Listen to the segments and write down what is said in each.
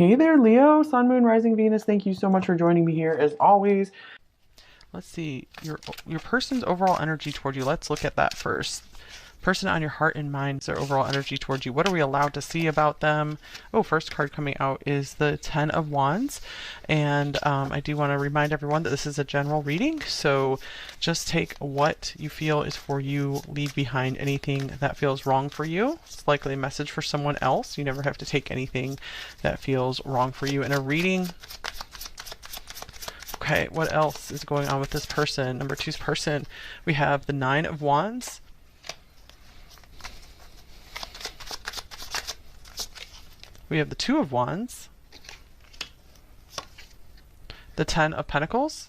Hey there, Leo, Sun, Moon, Rising, Venus. Thank you so much for joining me here as always. Let's see your person's overall energy toward you. Let's look at that first. Person on your heart and mind, their overall energy towards you. What are we allowed to see about them? Oh, first card coming out is the Ten of Wands. And I do want to remind everyone that this is a general reading. So just take what you feel is for you, leave behind anything that feels wrong for you. It's likely a message for someone else. You never have to take anything that feels wrong for you in a reading. Okay, what else is going on with this person? Number two's person. We have the Nine of Wands. We have the Two of Wands, the Ten of Pentacles,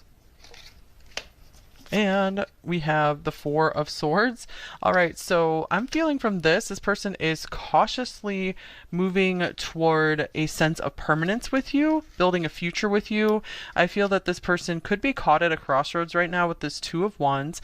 and we have the Four of Swords. All right, so I'm feeling from this person is cautiously moving toward a sense of permanence with you, building a future with you. I feel that this person could be caught at a crossroads right now with this Two of Wands.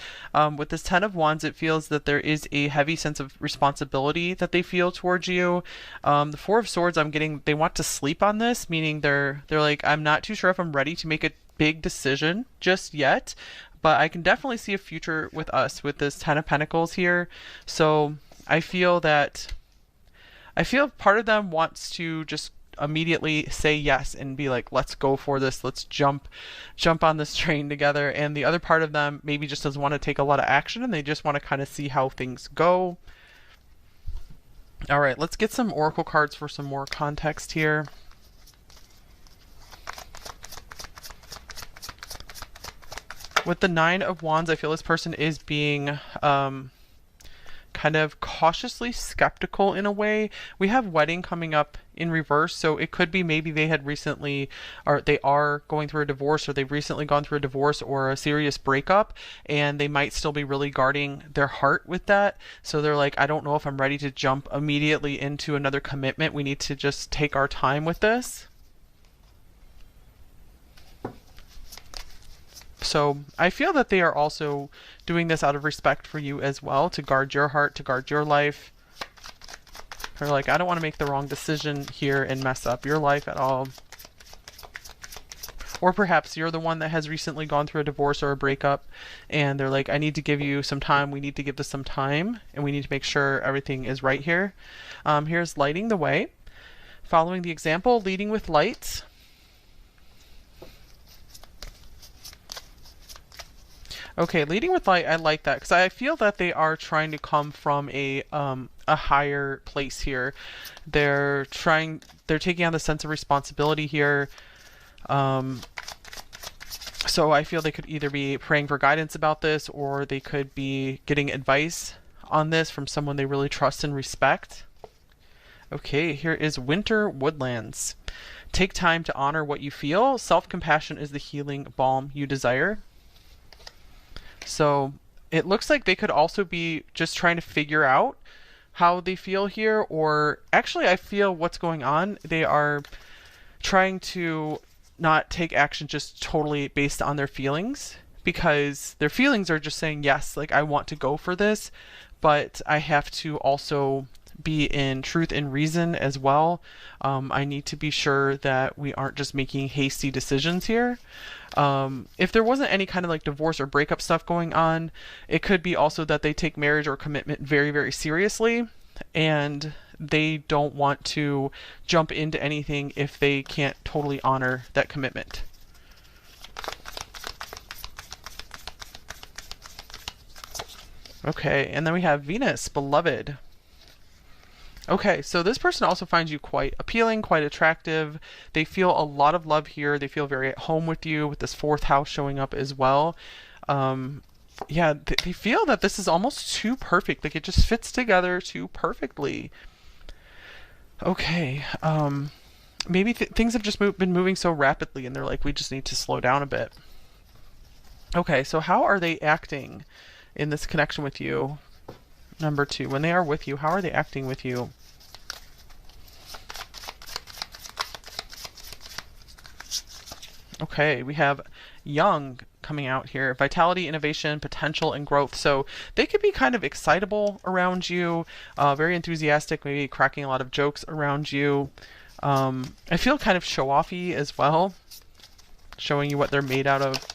With this Ten of Wands, it feels that there is a heavy sense of responsibility that they feel towards you. The Four of Swords, I'm getting, they want to sleep on this, meaning they're like, I'm not too sure if I'm ready to make a big decision just yet. But I can definitely see a future with us with this Ten of Pentacles here. So I feel part of them wants to just immediately say yes and be like, let's go for this, let's jump on this train together. And the other part of them maybe just doesn't want to take a lot of action and they just want to kind of see how things go. All right, let's get some oracle cards for some more context here. With the Nine of Wands, I feel this person is being kind of cautiously skeptical in a way. We have wedding coming up in reverse, so it could be maybe they had recently, or they are going through a divorce, or they've recently gone through a divorce or a serious breakup, and they might still be really guarding their heart with that. So they're like, I don't know if I'm ready to jump immediately into another commitment. We need to just take our time with this. So I feel that they are also doing this out of respect for you as well, to guard your heart, to guard your life. They're like, I don't want to make the wrong decision here and mess up your life at all. Or perhaps you're the one that has recently gone through a divorce or a breakup, and they're like, I need to give you some time, we need to give this some time, and we need to make sure everything is right here. Here's lighting the way. Following the example, leading with light. Okay, leading with light, I like that because I feel that they are trying to come from a higher place here. They're taking on the sense of responsibility here. So I feel they could either be praying for guidance about this, or they could be getting advice on this from someone they really trust and respect. Okay, here is Winter Woodlands. Take time to honor what you feel. Self-compassion is the healing balm you desire. So it looks like they could also be just trying to figure out how they feel here, or actually I feel what's going on. They are trying to not take action just totally based on their feelings, because their feelings are just saying, yes, like I want to go for this, but I have to also be in truth and reason as well. I need to be sure that we aren't just making hasty decisions here. If there wasn't any kind of like divorce or breakup stuff going on, it could be also that they take marriage or commitment very, very seriously, and they don't want to jump into anything if they can't totally honor that commitment. Okay, and then we have Venus, beloved. Okay, so this person also finds you quite appealing, quite attractive. They feel a lot of love here. They feel very at home with you, with this fourth house showing up as well. Yeah, they feel that this is almost too perfect. Like it just fits together too perfectly. Okay, maybe things have just been moving so rapidly and they're like, we just need to slow down a bit. Okay, so how are they acting in this connection with you? Number two, when they are with you, how are they acting with you? Okay, we have young coming out here. Vitality, innovation, potential, and growth. So they could be kind of excitable around you, very enthusiastic, maybe cracking a lot of jokes around you. I feel kind of show-offy as well, showing you what they're made out of.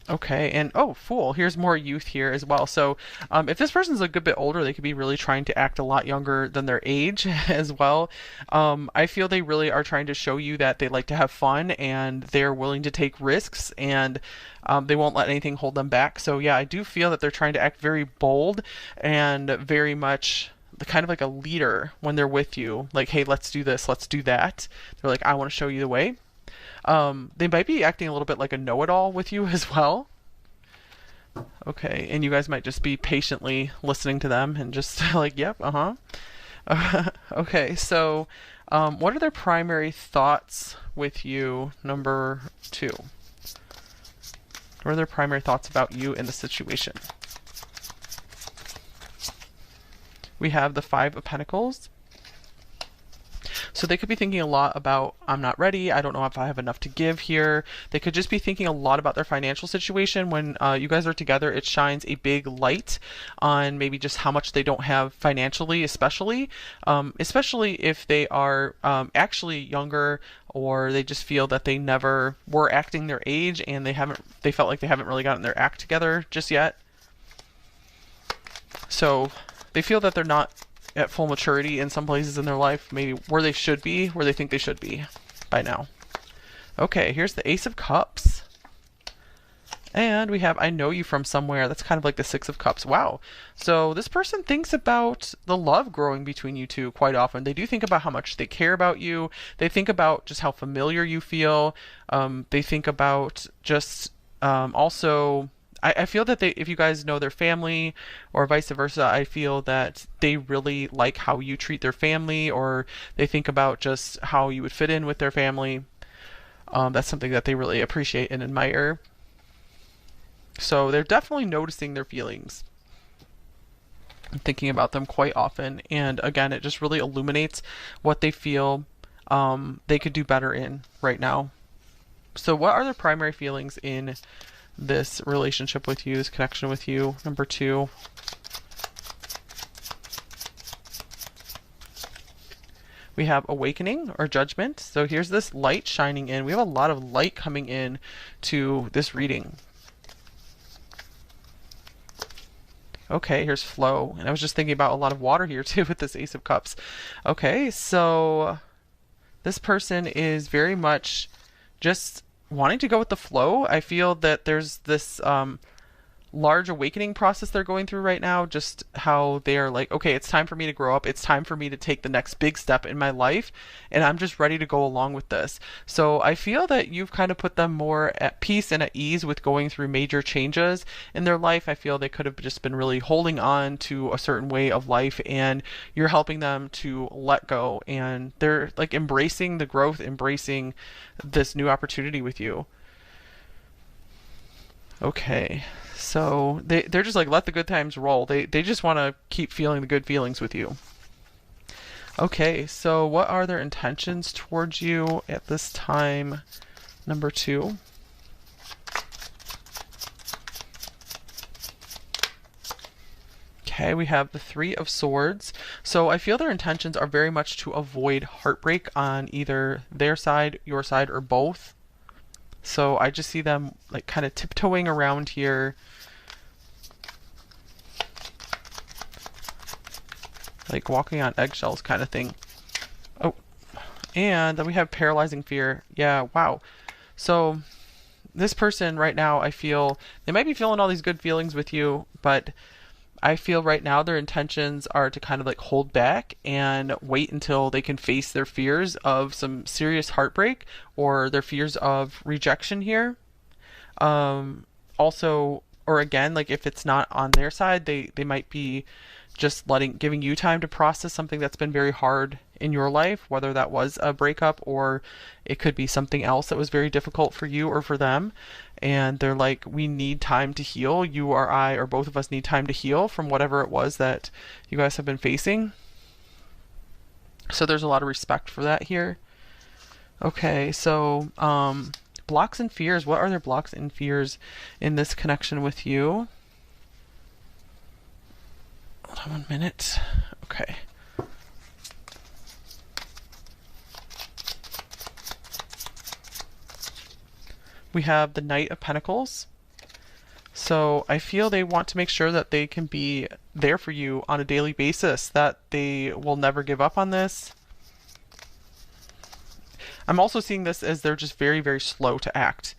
Okay, and oh, Fool. Here's more youth here as well. So, if this person's a good bit older, they could be really trying to act a lot younger than their age as well. I feel they really are trying to show you that they like to have fun and they're willing to take risks and they won't let anything hold them back. So, yeah, I do feel that they're trying to act very bold and very much kind of like a leader when they're with you. Like, hey, let's do this, let's do that. They're like, I want to show you the way. They might be acting a little bit like a know-it-all with you as well. Okay, and you guys might just be patiently listening to them and just like, yep, okay, so what are their primary thoughts with you, number 2? What are their primary thoughts about you in the situation? We have the 5 of Pentacles. So they could be thinking a lot about, I'm not ready, I don't know if I have enough to give here. They could just be thinking a lot about their financial situation. When you guys are together, it shines a big light on maybe just how much they don't have financially, especially if they are actually younger, or they just feel that they never were acting their age and they felt like they haven't really gotten their act together just yet. So they feel that they're not at full maturity in some places in their life, maybe where they should be, where they think they should be by now. Okay, here's the Ace of Cups. And we have, I know you from somewhere. That's kind of like the 6 of Cups. Wow. So this person thinks about the love growing between you two quite often. They do think about how much they care about you. They think about just how familiar you feel. They think about just also... I feel that if you guys know their family or vice versa, I feel that they really like how you treat their family, or they think about just how you would fit in with their family. That's something that they really appreciate and admire. So they're definitely noticing their feelings, thinking about them quite often. And again, it just really illuminates what they feel they could do better in right now. So what are their primary feelings in this relationship with you, this connection with you, number 2? We have awakening or judgment. So here's this light shining in. We have a lot of light coming in to this reading. Okay, here's flow. And I was just thinking about a lot of water here too with this Ace of Cups. Okay, so this person is very much just wanting to go with the flow. I feel that there's this large awakening process they're going through right now, just how they are like, okay, it's time for me to grow up, it's time for me to take the next big step in my life, and I'm just ready to go along with this. So I feel that you've kind of put them more at peace and at ease with going through major changes in their life. I feel they could have just been really holding on to a certain way of life, and you're helping them to let go, and they're like embracing the growth, embracing this new opportunity with you. Okay, so they're just like, let the good times roll. They just want to keep feeling the good feelings with you. Okay, so what are their intentions towards you at this time, number 2? Okay, we have the 3 of Swords. So I feel their intentions are very much to avoid heartbreak on either their side, your side, or both. So I just see them like kind of tiptoeing around here, like walking on eggshells kind of thing. Oh, and then we have paralyzing fear. Yeah, wow. So this person right now, I feel they might be feeling all these good feelings with you, but I feel right now their intentions are to kind of like hold back and wait until they can face their fears of some serious heartbreak or their fears of rejection here. Also, or again, like if it's not on their side, they might be just giving you time to process something that's been very hard in your life, whether that was a breakup or it could be something else that was very difficult for you or for them. And they're like, we need time to heal. You or I or both of us need time to heal from whatever it was that you guys have been facing. So there's a lot of respect for that here. Okay, so blocks and fears. What are their blocks and fears in this connection with you? Hold on 1 minute. Okay. We have the Knight of Pentacles. So I feel they want to make sure that they can be there for you on a daily basis, that they will never give up on this. I'm also seeing this as they're just very, very slow to act.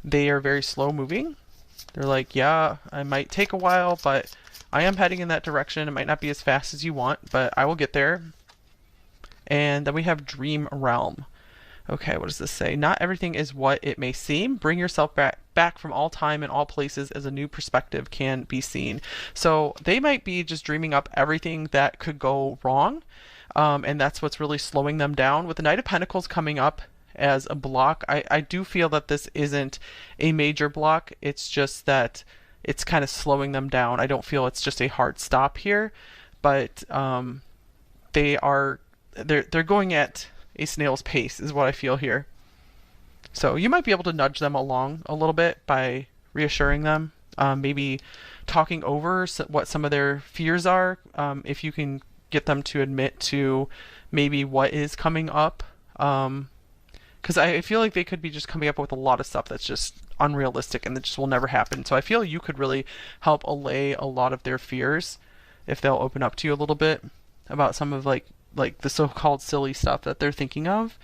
They are very slow moving. They're like, yeah, I might take a while, but I am heading in that direction. It might not be as fast as you want, but I will get there. And then we have Dream Realm. Okay, what does this say? Not everything is what it may seem. Bring yourself back from all time and all places as a new perspective can be seen. So they might be just dreaming up everything that could go wrong. And that's what's really slowing them down. With the Knight of Pentacles coming up as a block, I do feel that this isn't a major block. It's just that it's kind of slowing them down. I don't feel it's just a hard stop here, but they're going at a snail's pace is what I feel here. So you might be able to nudge them along a little bit by reassuring them, maybe talking over what some of their fears are, if you can get them to admit to maybe what is coming up. Because I feel like they could be just coming up with a lot of stuff that's just unrealistic and that just will never happen. So I feel you could really help allay a lot of their fears if they'll open up to you a little bit about some of like the so-called silly stuff that they're thinking of.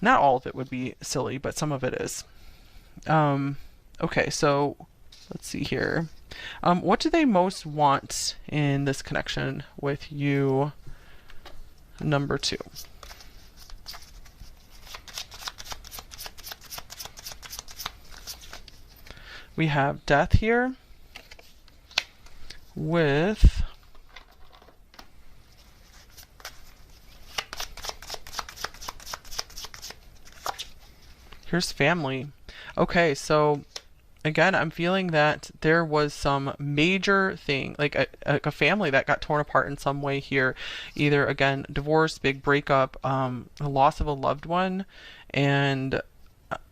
Not all of it would be silly, but some of it is. Okay, so let's see here. What do they most want in this connection with you, number 2? We have Death here with here's family. Okay, so again, I'm feeling that there was some major thing, like a family that got torn apart in some way here. Either, again, divorce, big breakup, the loss of a loved one, and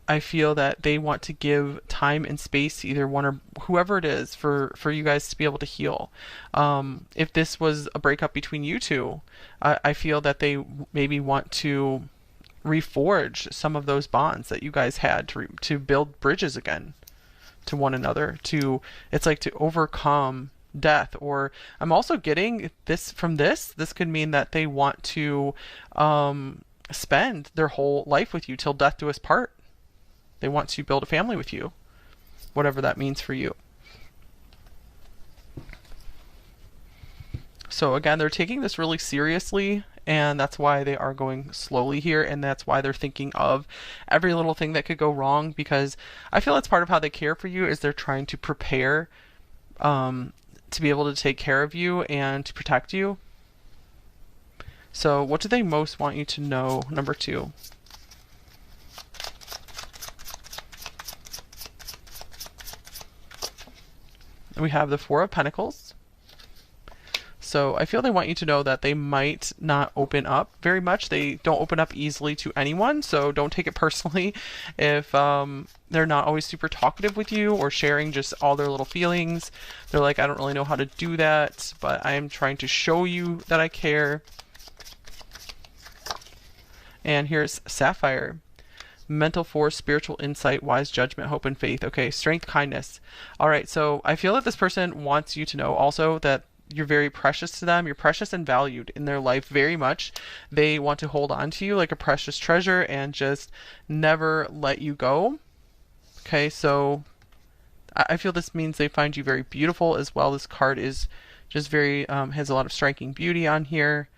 I feel that they want to give time and space to either one or whoever it is for you guys to be able to heal. If this was a breakup between you two, I feel that they maybe want to reforge some of those bonds that you guys had to build bridges again to one another, it's like to overcome death. Or I'm also getting this from this could mean that they want to spend their whole life with you till death do us part. They want to build a family with you, whatever that means for you. So again, they're taking this really seriously, and that's why they are going slowly here, and that's why they're thinking of every little thing that could go wrong, because I feel that's part of how they care for you, is they're trying to prepare to be able to take care of you and to protect you. So what do they most want you to know, number 2? We have the Four of Pentacles. So I feel they want you to know that they might not open up very much. They don't open up easily to anyone, so don't take it personally if they're not always super talkative with you or sharing just all their little feelings. They're like, I don't really know how to do that, but I am trying to show you that I care. And here's Sapphire. Mental force, spiritual insight, wise judgment, hope, and faith. Okay, strength, kindness. All right, so I feel that this person wants you to know also that you're very precious to them. You're precious and valued in their life very much. They want to hold on to you like a precious treasure and just never let you go. Okay, so I feel this means they find you very beautiful as well. This card is just very, has a lot of striking beauty on here.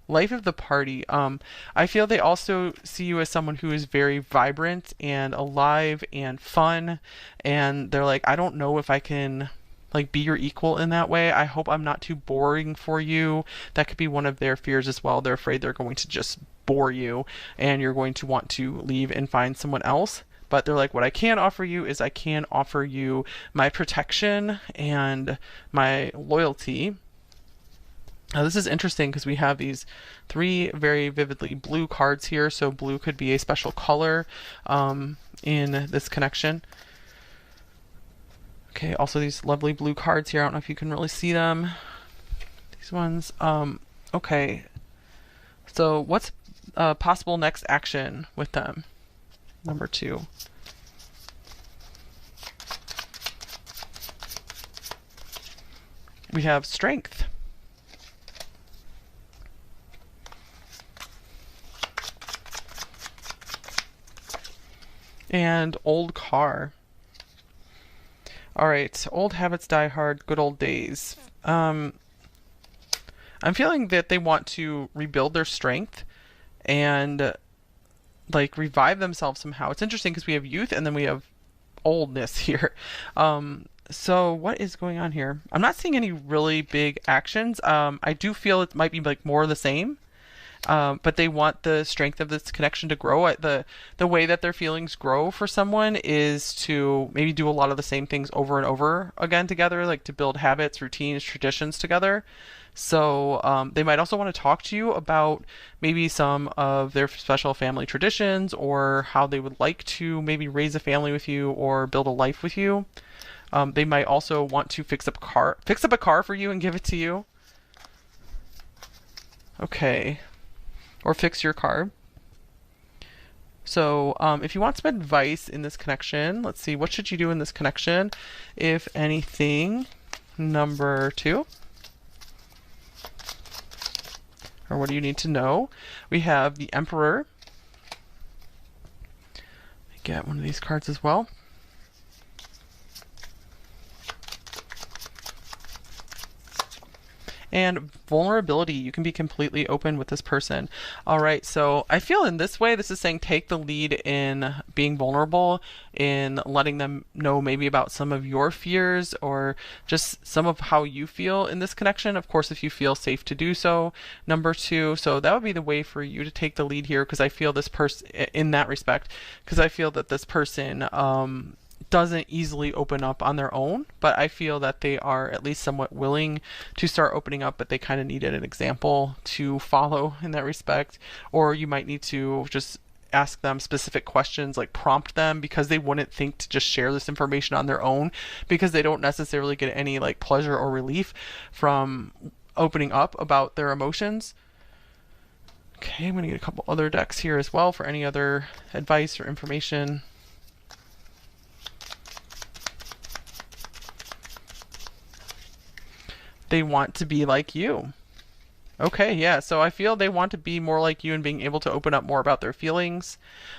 Life of the party. I feel they also see you as someone who is very vibrant and alive and fun, and they're like, I don't know if I can like be your equal in that way. I hope I'm not too boring for you. That could be one of their fears as well. They're afraid they're going to just bore you and you're going to want to leave and find someone else. But they're like, what I can offer you is I can offer you my protection and my loyalty. Now this is interesting because we have these 3 very vividly blue cards here, so blue could be a special color in this connection. Okay, also these lovely blue cards here. I don't know if you can really see them. These ones. Okay, so what's possible next action with them? Number 2. We have strength. And old car. All right, old habits die hard, good old days. I'm feeling that they want to rebuild their strength and like revive themselves somehow. It's interesting because we have youth and then we have oldness here. So what is going on here? I'm not seeing any really big actions. I do feel it might be like more of the same. But they want the strength of this connection to grow. The way that their feelings grow for someone is to maybe do a lot of the same things over and over again together, like to build habits, routines, traditions together. So they might also want to talk to you about maybe some of their special family traditions or how they would like to maybe raise a family with you or build a life with you. They might also want to fix up a car for you and give it to you. Okay. Or fix your car. So if you want some advice in this connection, let's see, what should you do in this connection? If anything, number 2. Or what do you need to know? We have the Emperor. Get one of these cards as well. And vulnerability. You can be completely open with this person. All right, so I feel in this way, this is saying take the lead in being vulnerable, in letting them know maybe about some of your fears or just some of how you feel in this connection. Of course, if you feel safe to do so, number 2. So that would be the way for you to take the lead here, because I feel this person, in that respect, because I feel that this person, doesn't easily open up on their own, but I feel that they are at least somewhat willing to start opening up, but they kind of needed an example to follow in that respect. Or you might need to just ask them specific questions, like prompt them, because they wouldn't think to just share this information on their own, because they don't necessarily get any like pleasure or relief from opening up about their emotions. Okay, I'm going to get a couple other decks here as well for any other advice or information. They want to be like you. Okay, yeah, so I feel they want to be more like you and being able to open up more about their feelings.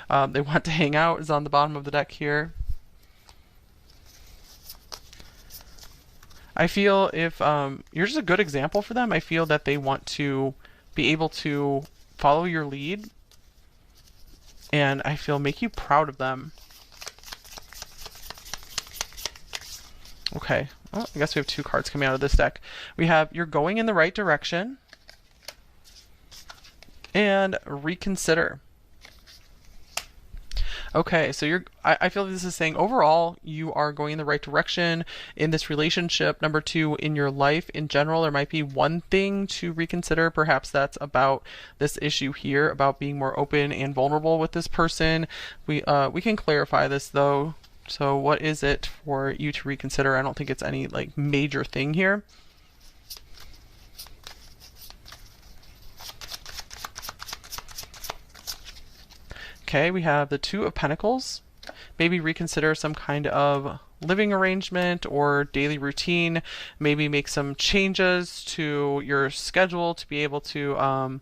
They want to hang out is on the bottom of the deck here. I feel if you're just a good example for them, I feel that they want to be able to follow your lead, and I feel make you proud of them. Okay, well, I guess we have 2 cards coming out of this deck. We have you're going in the right direction and reconsider. Okay, so I feel this is saying overall you are going in the right direction in this relationship. Number 2, in your life in general, there might be one thing to reconsider. Perhaps that's about this issue here, about being more open and vulnerable with this person. We can clarify this though. So what is it for you to reconsider? I don't think it's any like major thing here. Okay, we have the 2 of Pentacles. Maybe reconsider some kind of living arrangement or daily routine. Maybe make some changes to your schedule to be able to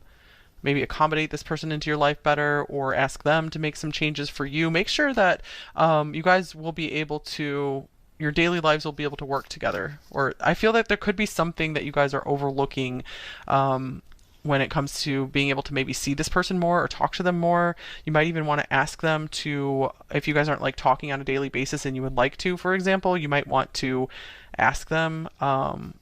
maybe accommodate this person into your life better, or ask them to make some changes for you. Make sure that you guys will be able to, your daily lives will be able to work together. Or I feel that there could be something that you guys are overlooking when it comes to being able to maybe see this person more or talk to them more. You might even want to ask them to, if you guys aren't like talking on a daily basis and you would like to, for example, you might want to ask them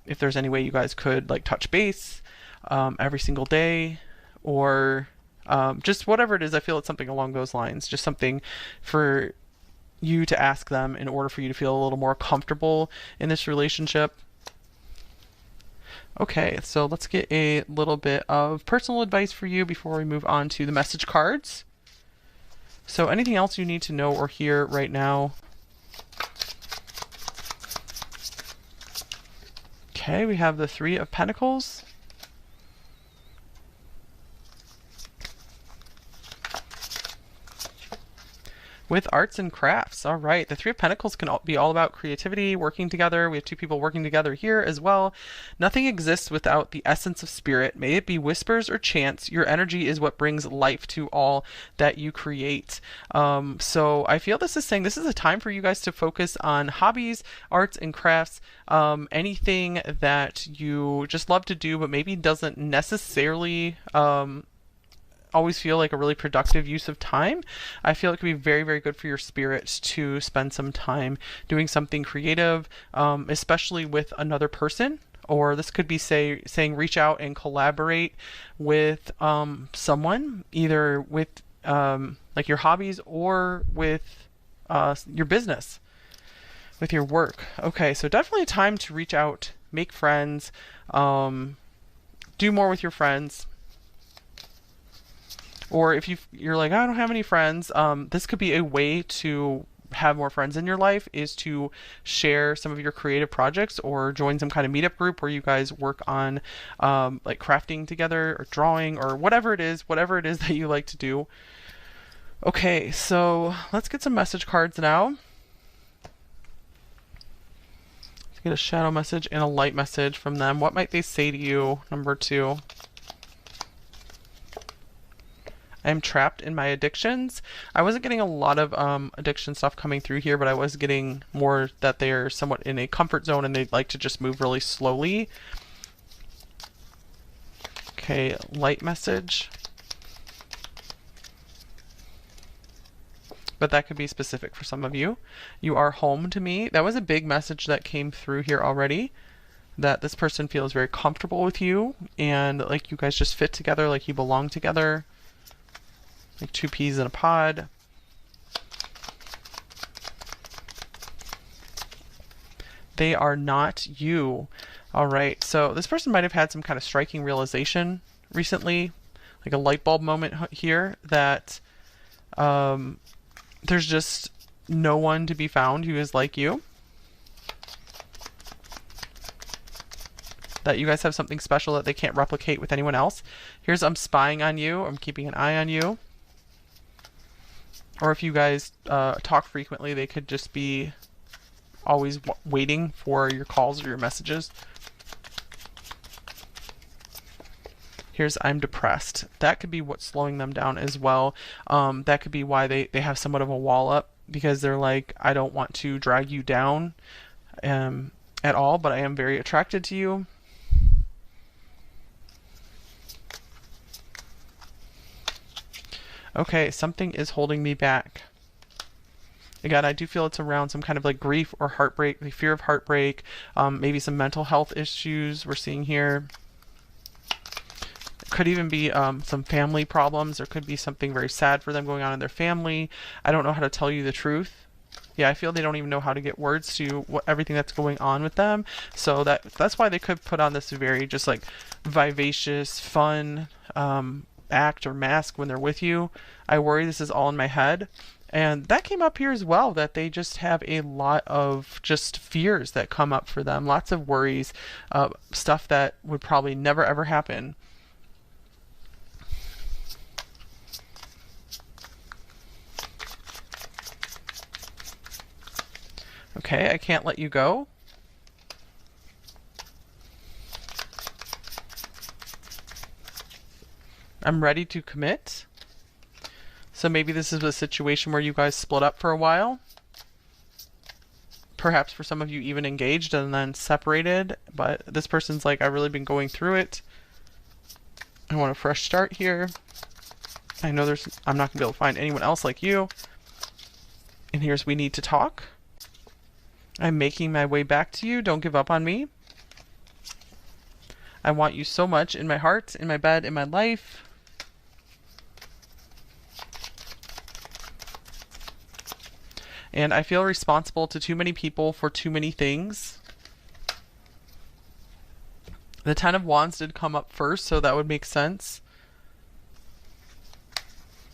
if there's any way you guys could like touch base every single day, or just whatever it is. I feel it's something along those lines, just something for you to ask them in order for you to feel a little more comfortable in this relationship. Okay, so let's get a little bit of personal advice for you before we move on to the message cards. So anything else you need to know or hear right now? Okay, we have the 3 of Pentacles. With arts and crafts. All right. The Three of Pentacles can be all about creativity, working together. We have two people working together here as well. Nothing exists without the essence of spirit. May it be whispers or chants. Your energy is what brings life to all that you create. So I feel this is saying this is a time for you guys to focus on hobbies, arts and crafts, anything that you just love to do, but maybe doesn't necessarily always feel like a really productive use of time. I feel it could be very, very good for your spirit to spend some time doing something creative, especially with another person. Or this could be saying reach out and collaborate with someone, either with like your hobbies or with your business, with your work. Okay, so definitely a time to reach out, make friends, do more with your friends. Or if you're like, I don't have any friends, this could be a way to have more friends in your life, is to share some of your creative projects or join some kind of meetup group where you guys work on like crafting together or drawing or whatever it is that you like to do. Okay, so let's get some message cards now. Let's get a shadow message and a light message from them. What might they say to you? Number 2. I'm trapped in my addictions. I wasn't getting a lot of addiction stuff coming through here, but I was getting more that they're somewhat in a comfort zone and they'd like to just move really slowly. Okay, light message. But that could be specific for some of you. You are home to me. That was a big message that came through here already. That this person feels very comfortable with you and like you guys just fit together, like you belong together. Like 2 peas in a pod. They are not you. All right, so this person might have had some kind of striking realization recently, like a light bulb moment here, that there's just no one to be found who is like you. That you guys have something special that they can't replicate with anyone else. Here's I'm spying on you. I'm keeping an eye on you. Or if you guys talk frequently, they could just be always waiting for your calls or your messages. Here's I'm depressed. That could be what's slowing them down as well. That could be why they have somewhat of a wall up, because they're like, I don't want to drag you down at all, but I am very attracted to you. Okay, something is holding me back. Again, I do feel it's around some kind of like grief or heartbreak, the fear of heartbreak, maybe some mental health issues we're seeing here. It could even be some family problems. There could be something very sad for them going on in their family. I don't know how to tell you the truth. Yeah, I feel they don't even know how to get words to everything that's going on with them. So that's why they could put on this very just like vivacious, fun act or mask when they're with you. I worry this is all in my head. And that came up here as well, that they just have a lot of just fears that come up for them. Lots of worries, stuff that would probably never ever happen. Okay, I can't let you go. I'm ready to commit. So maybe this is a situation where you guys split up for a while. Perhaps for some of you even engaged and then separated. But this person's like, I've really been going through it. I want a fresh start here. I know I'm not going to be able to find anyone else like you. And here's we need to talk. I'm making my way back to you. Don't give up on me. I want you so much in my heart, in my bed, in my life. And I feel responsible to too many people for too many things. The Ten of Wands did come up first, so that would make sense.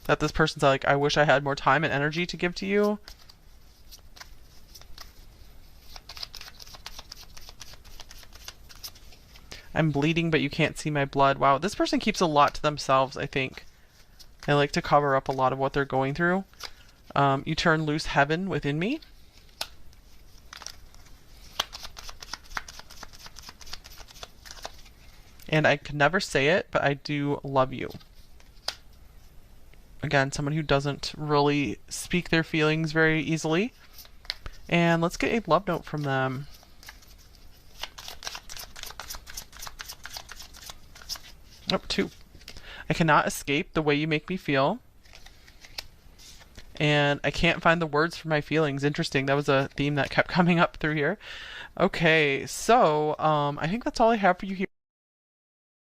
That this person's like, I wish I had more time and energy to give to you. I'm bleeding, but you can't see my blood. Wow, this person keeps a lot to themselves, I think. They like to cover up a lot of what they're going through. You turn loose heaven within me. And I could never say it, but I do love you. Again, someone who doesn't really speak their feelings very easily. And let's get a love note from them. Oh, 2. I cannot escape the way you make me feel. And I can't find the words for my feelings. Interesting. That was a theme that kept coming up through here. Okay, so I think that's all I have for you here.